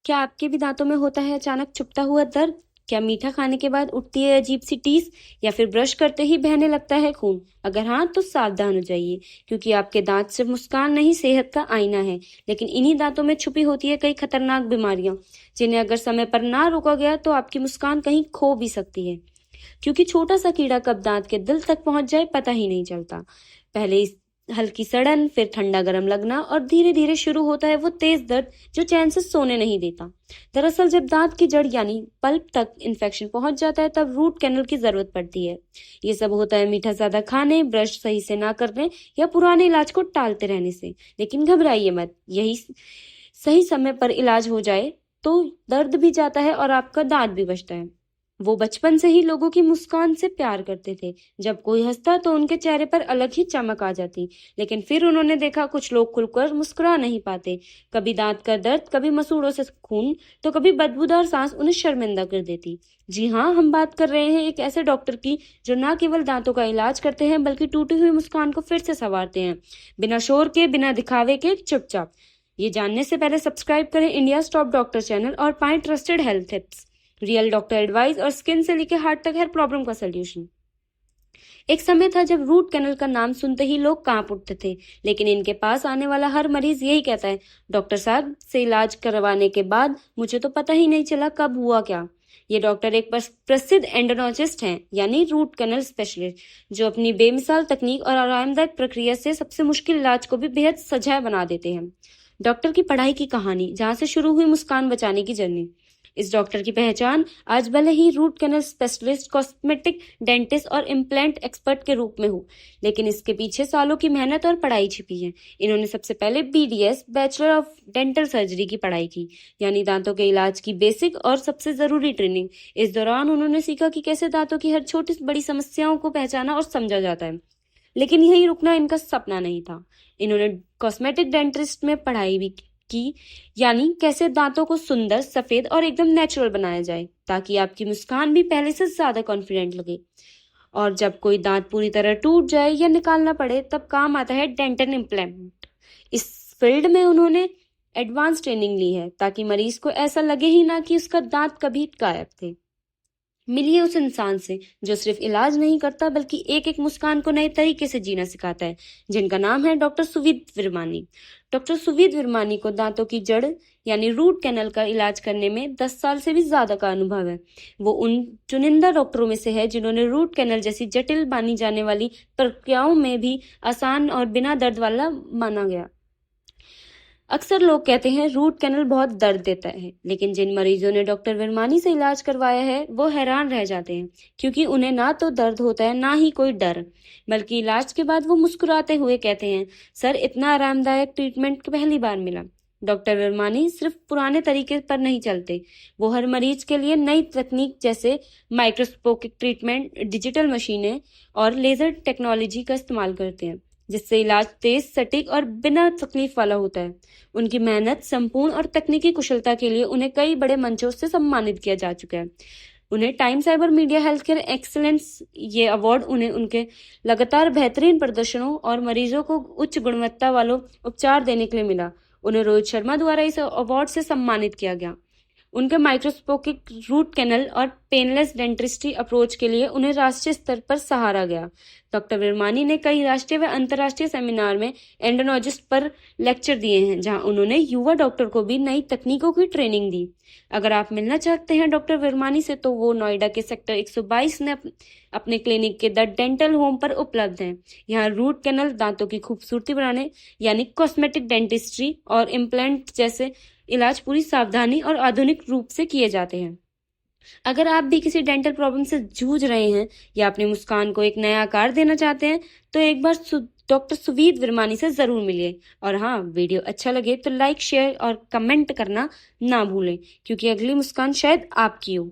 क्या आपके भी दांतों में होता है अचानक चुभता हुआ दर्द? क्या मीठा खाने के बाद उठती है अजीब सी टीस, या फिर ब्रश करते ही बहने लगता है खून? अगर हाँ, तो सावधान हो जाइए, क्योंकि आपके दांत सिर्फ मुस्कान नहीं, सेहत का आईना है। लेकिन इन्हीं दांतों में छुपी होती है कई खतरनाक बीमारियां, जिन्हें अगर समय पर ना रोका गया तो आपकी मुस्कान कहीं खो भी सकती है। क्योंकि छोटा सा कीड़ा कब दांत के दिल तक पहुंच जाए पता ही नहीं चलता। पहले हल्की सड़न, फिर ठंडा गरम लगना, और धीरे धीरे शुरू होता है वो तेज दर्द जो चैन से सोने नहीं देता। दरअसल जब दांत की जड़ यानी पल्प तक इन्फेक्शन पहुंच जाता है, तब रूट कैनल की जरूरत पड़ती है। ये सब होता है मीठा ज्यादा खाने, ब्रश सही से ना करने, या पुराने इलाज को टालते रहने से। लेकिन घबराइए मत, यही सही समय पर इलाज हो जाए तो दर्द भी जाता है और आपका दांत भी बचता है। वो बचपन से ही लोगों की मुस्कान से प्यार करते थे। जब कोई हंसता तो उनके चेहरे पर अलग ही चमक आ जाती। लेकिन फिर उन्होंने देखा कुछ लोग खुलकर मुस्कुरा नहीं पाते। कभी दांत का दर्द, कभी मसूड़ों से खून, तो कभी बदबूदार सांस उन्हें शर्मिंदा कर देती। जी हाँ, हम बात कर रहे हैं एक ऐसे डॉक्टर की जो न केवल दांतों का इलाज करते हैं, बल्कि टूटी हुई मुस्कान को फिर से संवारते हैं, बिना शोर के, बिना दिखावे के, चुपचाप। ये जानने से पहले सब्सक्राइब करें इंडिया टॉप डॉक्टर चैनल और पाएं trusted health tips, real doctor advice और स्किन से लेकर हार्ट तक हर प्रॉब्लम का सोल्यूशन। एक समय था जब रूट कैनल का नाम सुनते ही लोग कांप उठते थे, लेकिन इनके पास आने वाला हर मरीज यही कहता है, डॉक्टर साहब से इलाज करवाने के बाद मुझे तो पता ही नहीं चला कब हुआ क्या। ये डॉक्टर एक प्रसिद्ध एंडोनोलॉजिस्ट हैं, यानी रूट कैनल स्पेशलिस्ट, जो अपनी बेमिसाल तकनीक और आरामदायक प्रक्रिया से सबसे मुश्किल इलाज को भी बेहद सजाए बना देते हैं। डॉक्टर की पढ़ाई की कहानी, जहां से शुरू हुई मुस्कान बचाने की जर्नी। इस डॉक्टर की पहचान आज भले ही root canal specialist, cosmetic dentist और इम्प्लांट एक्सपर्ट के रूप में हो, लेकिन इसके पीछे सालों की मेहनत और पढ़ाई छिपी है। इन्होंने सबसे पहले BDS, bachelor of dental surgery की पढ़ाई की, यानी दांतों के इलाज की बेसिक और सबसे जरूरी ट्रेनिंग। इस दौरान उन्होंने सीखा कि कैसे दांतों की हर छोटी बड़ी समस्याओं को पहचाना और समझा जाता है। लेकिन यही रुकना इनका सपना नहीं था। इन्होंने कॉस्मेटिक डेंटिस्ट में पढ़ाई भी की, यानी कैसे दांतों को सुंदर, सफेद और एकदम नेचुरल बनाया जाए, ताकि आपकी मुस्कान भी पहले से ज्यादा कॉन्फिडेंट लगे। और जब कोई दांत पूरी तरह टूट जाए या निकालना पड़े, तब काम आता है डेंटल इम्प्लांट। इस फील्ड में उन्होंने एडवांस ट्रेनिंग ली है, ताकि मरीज को ऐसा लगे ही ना कि उसका दांत कभी गायब थे। मिलिए उस इंसान से जो सिर्फ इलाज नहीं करता, बल्कि एक एक मुस्कान को नए तरीके से जीना सिखाता है, जिनका नाम है डॉक्टर सुवीद विरमानी। डॉक्टर सुवीद विरमानी को दांतों की जड़ यानी रूट कैनल का इलाज करने में 10 साल से भी ज्यादा का अनुभव है। वो उन चुनिंदा डॉक्टरों में से है जिन्होंने रूट कैनल जैसी जटिल मानी जाने वाली प्रक्रियाओं में भी आसान और बिना दर्द वाला माना गया। अक्सर लोग कहते हैं रूट कैनल बहुत दर्द देता है, लेकिन जिन मरीजों ने डॉक्टर विरमानी से इलाज करवाया है वो हैरान रह जाते हैं, क्योंकि उन्हें ना तो दर्द होता है, ना ही कोई डर, बल्कि इलाज के बाद वो मुस्कुराते हुए कहते हैं, सर इतना आरामदायक ट्रीटमेंट पहली बार मिला। डॉक्टर विरमानी सिर्फ पुराने तरीके पर नहीं चलते, वो हर मरीज के लिए नई तकनीक जैसे माइक्रोस्कोपिक ट्रीटमेंट, डिजिटल मशीनें और लेजर टेक्नोलॉजी का इस्तेमाल करते हैं, जिससे इलाज तेज, सटीक और बिना तकलीफ वाला होता है। उनकी मेहनत, संपूर्ण और तकनीकी कुशलता के लिए उन्हें कई बड़े मंचों से सम्मानित किया जा चुका है। उन्हें time cyber media health care excellence ये अवार्ड उन्हें उनके लगातार बेहतरीन प्रदर्शनों और मरीजों को उच्च गुणवत्ता वालों उपचार देने के लिए मिला। उन्हें रोहित शर्मा द्वारा इस अवार्ड से सम्मानित किया गया। उनके माइक्रोस्कोपिक रूट कैनल और पेनलेस डेंटिस्ट्री अप्रोच के लिए उन्हें राष्ट्रीय स्तर पर सहारा गया। डॉक्टर विरमानी ने कई राष्ट्रीय व अंतर्राष्ट्रीय सेमिनार में एंडोनोलॉजिस्ट पर लेक्चर दिए हैं, जहां उन्होंने युवा डॉक्टर को भी नई तकनीकों की ट्रेनिंग दी। अगर आप मिलना चाहते हैं डॉक्टर विरमानी से, तो वो नोएडा के सेक्टर 122 में अपने क्लिनिक के द डेंटल होम पर उपलब्ध हैं। यहाँ रूट कैनल, दांतों की खूबसूरती बढ़ाने यानी कॉस्मेटिक डेंटिस्ट्री और इम्प्लांट जैसे इलाज पूरी सावधानी और आधुनिक रूप से किए जाते हैं। अगर आप भी किसी डेंटल प्रॉब्लम से जूझ रहे हैं या अपनी मुस्कान को एक नया आकार देना चाहते हैं, तो एक बार डॉक्टर सुवीद विरमानी से जरूर मिलिए। और हाँ, वीडियो अच्छा लगे तो लाइक, शेयर और कमेंट करना ना भूलें, क्योंकि अगली मुस्कान शायद आपकी हो।